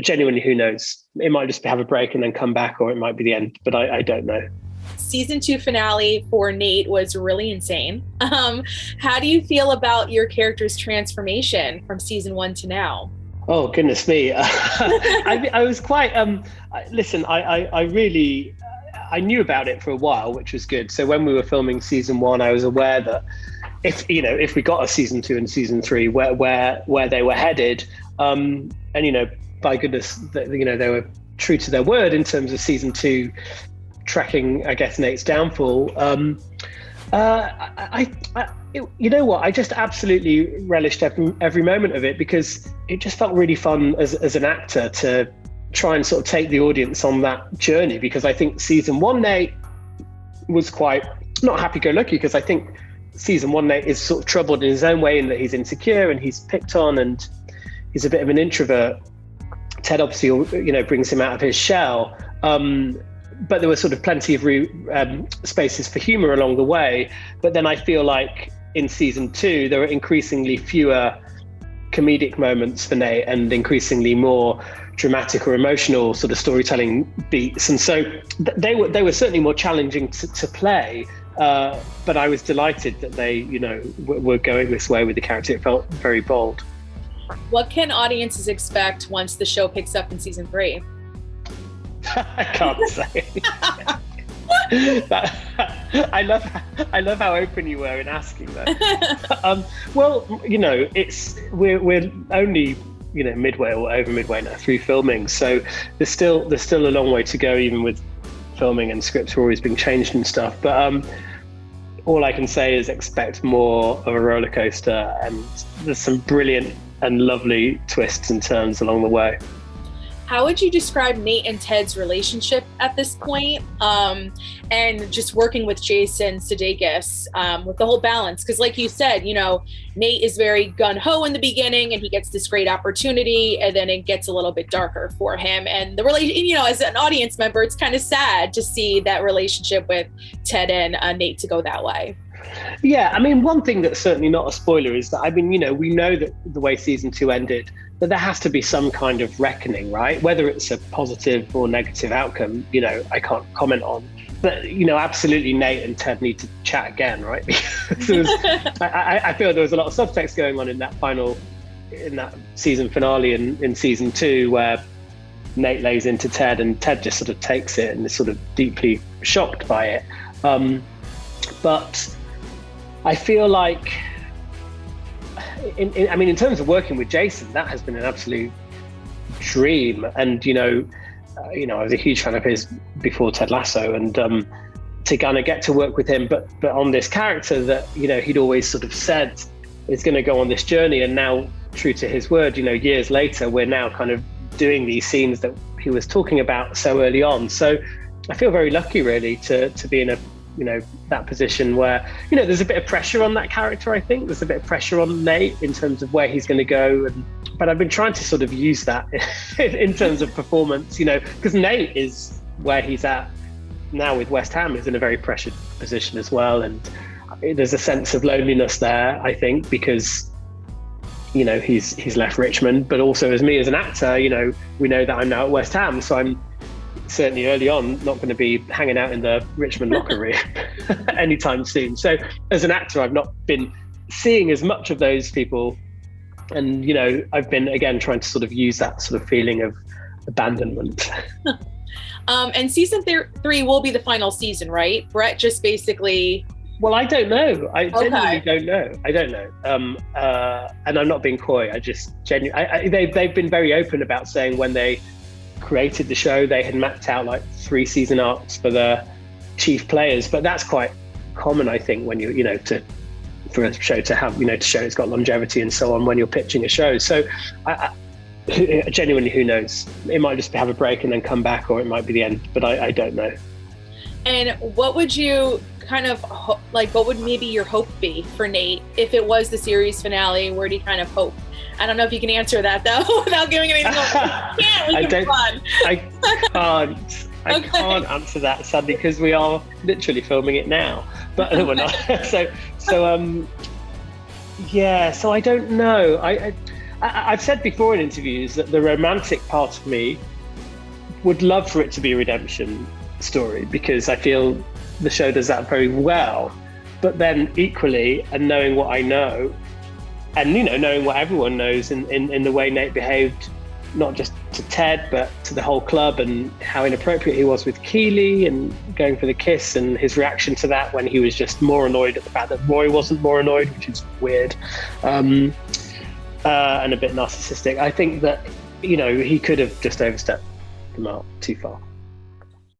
Genuinely, who knows? It might just have a break and then come back, or it might be the end, but I don't know. Season 2 finale for Nate was really insane. How do you feel about your character's transformation from season 1 to now? Oh, goodness me. I was quite, listen, I really, I knew about it for a while, which was good. So when we were filming season 1, I was aware that if we got a season 2 and season 3, where they were headed, and, by goodness, they were true to their word in terms of season 2, tracking, I guess, Nate's downfall. You know what? I just absolutely relished every moment of it, because it just felt really fun as an actor to try and sort of take the audience on that journey. Because I think season 1 Nate was quite not happy-go-lucky, because I think season 1 Nate is sort of troubled in his own way, in that he's insecure and he's picked on and he's a bit of an introvert. Ted obviously, brings him out of his shell. But there were sort of plenty of spaces for humor along the way. But then I feel like in season 2, there were increasingly fewer comedic moments for Nate and increasingly more dramatic or emotional sort of storytelling beats. And so they were certainly more challenging to play. But I was delighted that they, were going this way with the character. It felt very bold. What can audiences expect once the show picks up in season 3? I can't say. I love how open you were in asking that. Well, we're only midway or over midway now through filming, so there's still a long way to go, even with filming, and scripts are always being changed and stuff. But all I can say is expect more of a roller coaster, and there's some brilliant and lovely twists and turns along the way. How would you describe Nate and Ted's relationship at this point? And just working with Jason Statham, with the whole balance? Because like you said, Nate is very gung-ho in the beginning, and he gets this great opportunity, and then it gets a little bit darker for him. And the as an audience member, it's kind of sad to see that relationship with Ted and Nate to go that way. Yeah, one thing that's certainly not a spoiler is that, we know that the way season 2 ended, that there has to be some kind of reckoning, right? Whether it's a positive or negative outcome, I can't comment on. But, absolutely Nate and Ted need to chat again, right? Because I feel there was a lot of subtext going on in that season finale in season 2, where Nate lays into Ted and Ted just sort of takes it and is sort of deeply shocked by it. But I feel like, in terms of working with Jason, that has been an absolute dream. And, I was a huge fan of his before Ted Lasso, and to kind of get to work with him, but on this character that, he'd always sort of said is going to go on this journey. And now, true to his word, years later, we're now kind of doing these scenes that he was talking about so early on. So I feel very lucky, really, to be in that position where, there's a bit of pressure on that character. I think there's a bit of pressure on Nate in terms of where he's going to go. But I've been trying to sort of use that in terms of performance, because Nate is where he's at now with West Ham, is in a very pressured position as well. And there's a sense of loneliness there, I think, because, he's left Richmond, but also as me as an actor, we know that I'm now at West Ham. So I'm certainly early on not going to be hanging out in the Richmond locker room anytime soon. So as an actor, I've not been seeing as much of those people. And, I've been, again, trying to sort of use that sort of feeling of abandonment. And season 3 will be the final season, right? Brett just basically... Well, I don't know. I genuinely don't know. I don't know. And I'm not being coy. I just genuinely... They've been very open about saying when they created the show, they had mapped out like 3 season arcs for the chief players. But that's quite common, I think, when for a show to have, to show it's got longevity and so on when you're pitching a show. So genuinely, who knows? It might just have a break and then come back, or it might be the end, but I don't know. And what would you kind of what would maybe your hope be for Nate if it was the series finale? Where do you kind of hope? I don't know if you can answer that though without giving anything away. I can't answer that, sadly, because we are literally filming it now. But we're not. So I don't know. I've said before in interviews that the romantic part of me would love for it to be a redemption story, because I feel the show does that very well. But then equally, and knowing what I know, and knowing what everyone knows in the way Nate behaved, not just to Ted but to the whole club, and how inappropriate he was with Keely and going for the kiss, and his reaction to that when he was just more annoyed at the fact that Roy wasn't more annoyed, which is weird, and a bit narcissistic. I think that he could have just overstepped the mark too far.